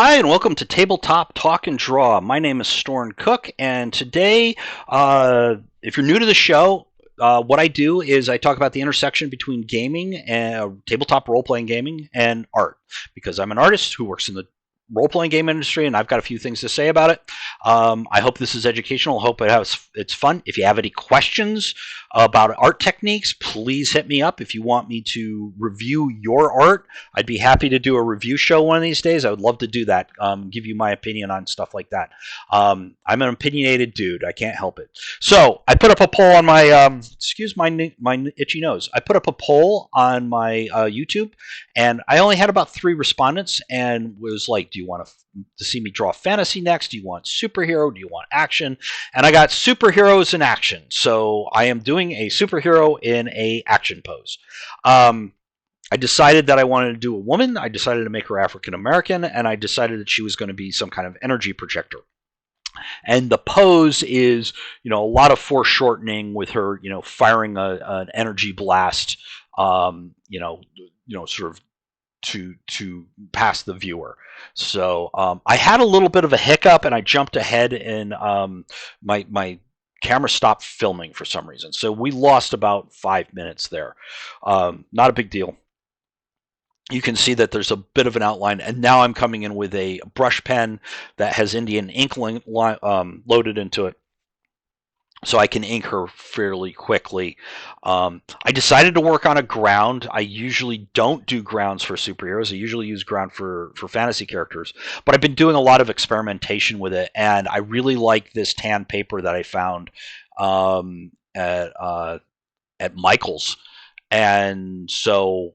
Hi, and welcome to Tabletop Talk and Draw. My name is Storn Cook, and today, if you're new to the show, what I do is I talk about the intersection between gaming and tabletop role playing gaming and art, because I'm an artist who works in the role playing game industry, and I've got a few things to say about it. I hope this is educational. I hope it's fun. If you have any questions about art techniques, please hit me up. If you want me to review your art, I'd be happy to do a review show one of these days. I would love to do that. Give you my opinion on stuff like that. I'm an opinionated dude. I can't help it. So I put up a poll on my excuse my itchy nose. I put up a poll on my YouTube, and I only had about 3 respondents, and was like, "Do you want to see me draw fantasy next? Do you want superhero? Do you want action?" And I got superheroes in action. So I am doing a superhero in a action pose. I decided that I wanted to do a woman. I decided to make her African American, and I decided that she was going to be some kind of energy projector. And the pose is, a lot of foreshortening with her, firing an energy blast, sort of to pass the viewer. So I had a little bit of a hiccup, and I jumped ahead, and my camera stopped filming for some reason. So we lost about 5 minutes there. Not a big deal. You can see that there's a bit of an outline, and now I'm coming in with a brush pen that has Indian ink loaded into it, so I can ink her fairly quickly. I decided to work on a ground. I usually don't do grounds for superheroes. I usually use ground for fantasy characters, but I've been doing a lot of experimentation with it, and I really like this tan paper that I found at Michael's, and so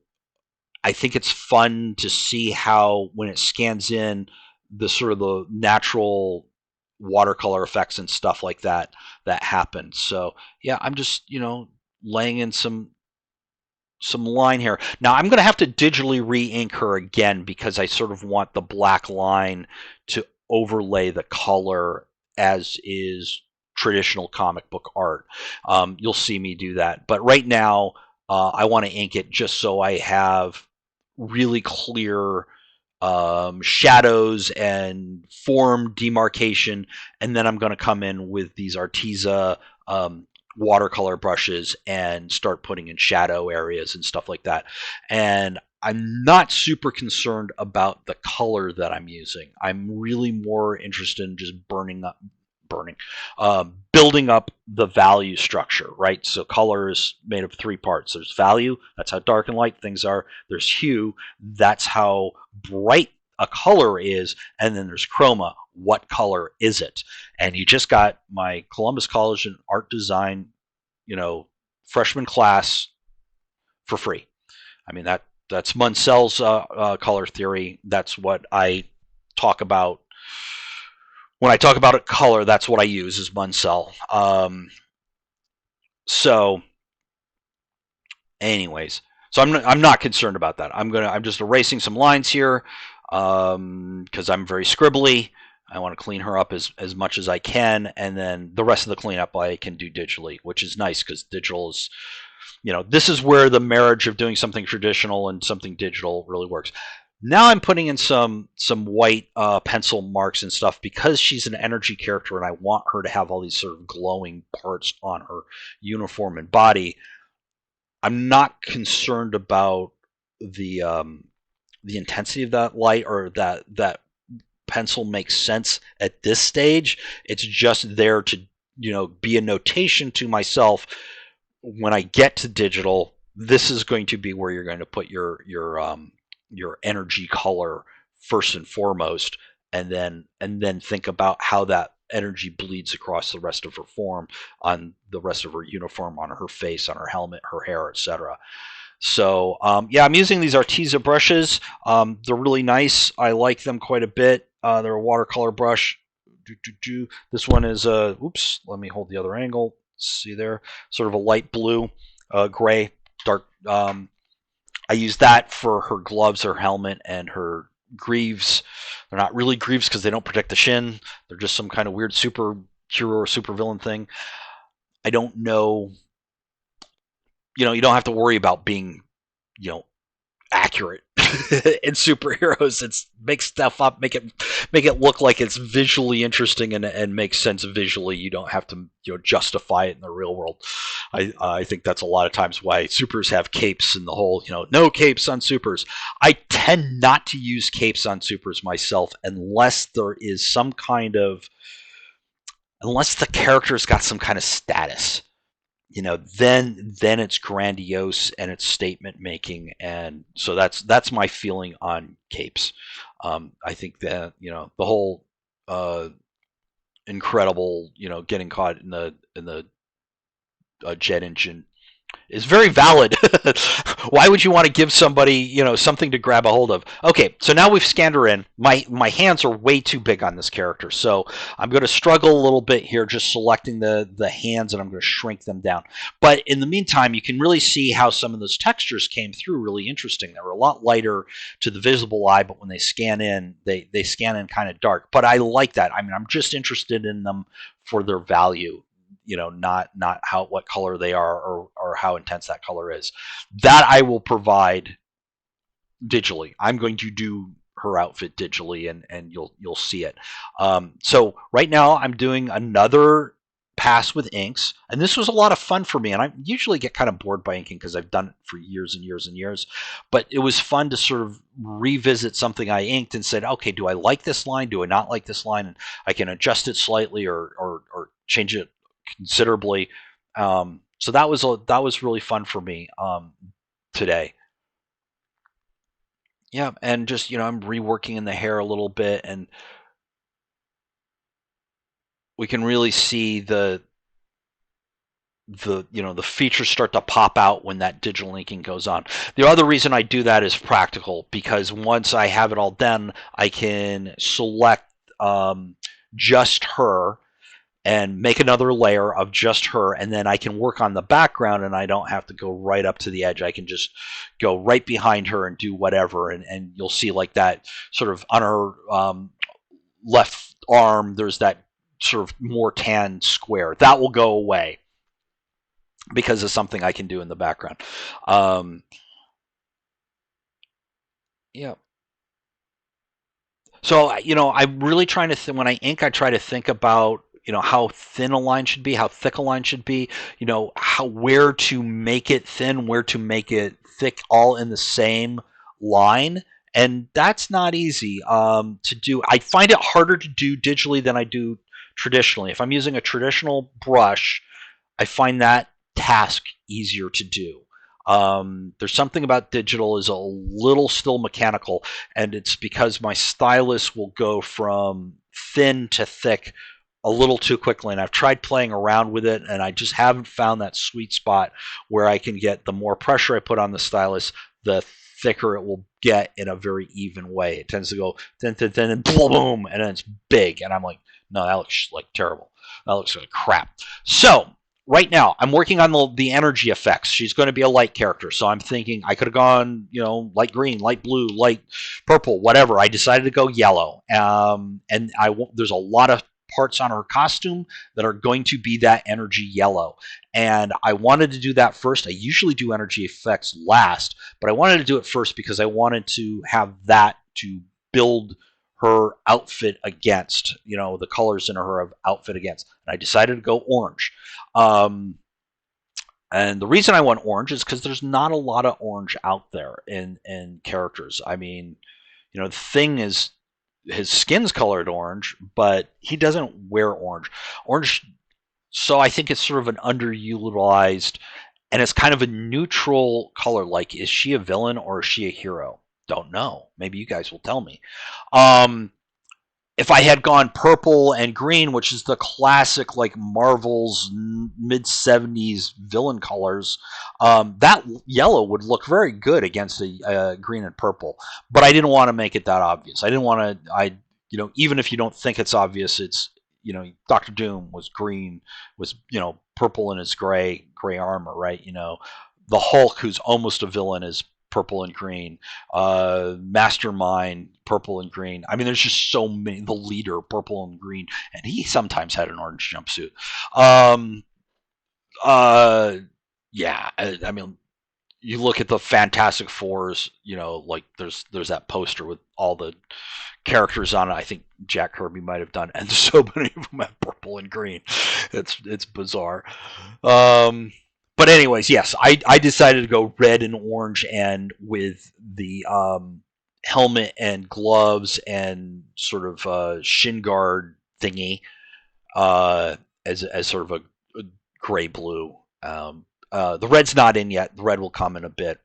I think it's fun to see how, when it scans in, the sort of the natural watercolor effects and stuff like that happen. So yeah, I'm just laying in some line here. Now I'm going to have to digitally re-ink her again, because I sort of want the black line to overlay the color as is traditional comic book art. You'll see me do that, but right now I want to ink it just so I have really clear shadows and form demarcation, and then I'm going to come in with these Arteza watercolor brushes and start putting in shadow areas and stuff like that. And I'm not super concerned about the color that I'm using. I'm really more interested in just building up the value structure, right? So color is made of 3 parts. There's value, that's how dark and light things are. There's hue, that's how bright a color is. And then there's chroma, what color is it? And you just got my Columbus College in art design, freshman class for free. I mean, that's Munsell's color theory. That's what I talk about when I talk about a color. That's what I use, is Munsell. So, anyways, so I'm not concerned about that. I'm just erasing some lines here, because I'm very scribbly. I want to clean her up as much as I can, and then the rest of the cleanup I can do digitally, which is nice, because digital is, this is where the marriage of doing something traditional and something digital really works. Now I'm putting in some white pencil marks and stuff, because she's an energy character, and I want her to have all these sort of glowing parts on her uniform and body. I'm not concerned about the intensity of that light, or that pencil makes sense at this stage. It's just there to be a notation to myself. When I get to digital, this is going to be where you're going to put your energy color first and foremost, and then think about how that energy bleeds across the rest of her form, on the rest of her uniform, on her face, on her helmet, her hair, etc. So yeah, I'm using these Arteza brushes. They're really nice. I like them quite a bit. They're a watercolor brush. This one is oops, let me hold the other angle. See there, sort of a light blue, gray, dark. I use that for her gloves, her helmet, and her greaves. They're not really greaves, because they don't protect the shin. They're just some kind of weird superhero or supervillain thing. I don't know. You don't have to worry about being, accurate. in superheroes. It's make stuff up, make it look like it's visually interesting and makes sense visually. You don't have to justify it in the real world. I think that's a lot of times why supers have capes and the whole no capes on supers. I tend not to use capes on supers myself unless there is some kind of unless the character's got some kind of status. Then it's grandiose and it's statement making, and so that's my feeling on capes. I think that the whole uh, incredible getting caught in the jet engine is very valid. Why would you want to give somebody, something to grab a hold of? Okay, so now we've scanned her in. My hands are way too big on this character, so I'm going to struggle a little bit here just selecting the hands, and I'm going to shrink them down. But in the meantime, you can really see how some of those textures came through really interesting. They were a lot lighter to the visible eye, but when they scan in, they scan in kind of dark. But I like that. I mean, I'm just interested in them for their value, not how what color they are or how intense that color is. That I will provide digitally. I'm going to do her outfit digitally, and you'll see it. So right now I'm doing another pass with inks, and this was a lot of fun for me. And I usually get kind of bored by inking because I've done it for years and years and years. But it was fun to sort of revisit something I inked and said, okay, do I like this line? Do I not like this line? And I can adjust it slightly or change it considerably. So that was really fun for me today. Yeah, and just I'm reworking in the hair a little bit, and we can really see the features start to pop out when that digital inking goes on. The other reason I do that is practical, because once I have it all done, I can select just her and make another layer of just her, and then I can work on the background, and I don't have to go right up to the edge. I can just go right behind her and do whatever, and you'll see like that sort of on her left arm, there's that sort of more tan square. That will go away because of something I can do in the background. Yeah. So I'm really trying to when I ink, I try to think about how thin a line should be, how thick a line should be, how where to make it thin, where to make it thick, all in the same line, and that's not easy to do. I find it harder to do digitally than I do traditionally. If I'm using a traditional brush, I find that task easier to do. There's something about digital is a little still mechanical, and it's because my stylus will go from thin to thick a little too quickly, and I've tried playing around with it, and I just haven't found that sweet spot where I can get the more pressure I put on the stylus, the thicker it will get in a very even way. It tends to go thin, thin, thin, and boom, and then it's big, and I'm like, no, that looks like terrible. That looks like crap. So right now I'm working on the energy effects. She's going to be a light character, so I'm thinking I could have gone light green, light blue, light purple, whatever. I decided to go yellow, and there's a lot of parts on her costume that are going to be that energy yellow, and I wanted to do that first. I usually do energy effects last, but I wanted to do it first because I wanted to have that to build her outfit against, the colors in her outfit against. And I decided to go orange. Um, and the reason I went orange is because there's not a lot of orange out there in characters. I mean, the thing is, his skin's colored orange, but he doesn't wear orange. Orange, so I think it's sort of an underutilized, and it's kind of a neutral color. Like, is she a villain or is she a hero? Don't know. Maybe you guys will tell me. If I had gone purple and green, which is the classic like Marvel's mid '70s villain colors, that yellow would look very good against a green and purple. But I didn't want to make it that obvious. I didn't want to. Even if you don't think it's obvious, it's Doctor Doom was green, was purple in his gray armor, right? The Hulk, who's almost a villain, is purple and green. Mastermind, purple and green. I mean, there's just so many. The leader, purple and green, and he sometimes had an orange jumpsuit. Um, uh, yeah, I mean, you look at the Fantastic Fours, you know, like there's that poster with all the characters on it. I think Jack Kirby might have done, and so many of them have purple and green. It's bizarre. But anyways, yes, I decided to go red and orange, and with the helmet and gloves and sort of shin guard thingy as sort of a gray blue. The red's not in yet. The red will come in a bit.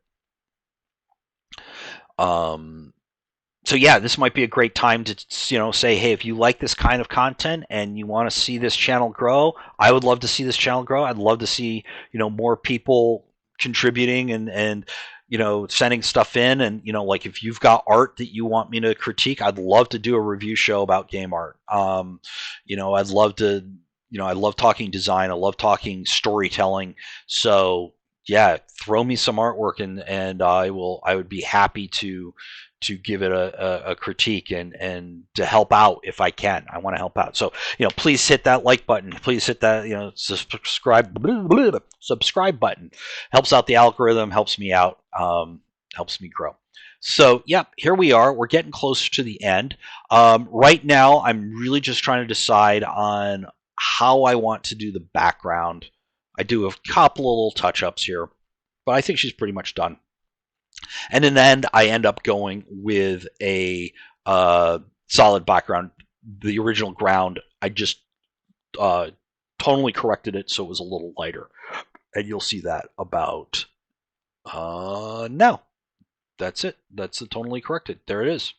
So yeah, this might be a great time to say, hey, if you like this kind of content and you want to see this channel grow, I would love to see this channel grow. I'd love to see more people contributing and sending stuff in, and like if you've got art that you want me to critique, I'd love to do a review show about game art. I'd love to. I love talking design. I love talking storytelling. So yeah, throw me some artwork and I would be happy to give it a critique and to help out if I can. I want to help out. So, please hit that like button. Please hit that, subscribe button. Helps out the algorithm, helps me out, helps me grow. So, yeah, here we are. We're getting closer to the end. Right now, I'm really just trying to decide on how I want to do the background. I do a couple of little touch-ups here, but I think she's pretty much done. And in the end, I end up going with a solid background. The original ground, I just tonally corrected it so it was a little lighter. And you'll see that about now. That's it. That's the tonally corrected. There it is.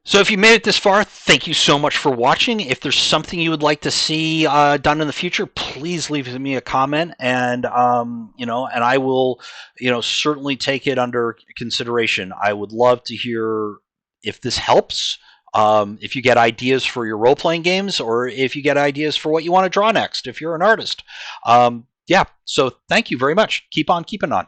So if you made it this far, thank you so much for watching. If there's something you would like to see done in the future, please leave me a comment, and and I will, certainly take it under consideration. I would love to hear if this helps. If you get ideas for your role-playing games, or if you get ideas for what you want to draw next, if you're an artist. Yeah. So thank you very much. Keep on keeping on.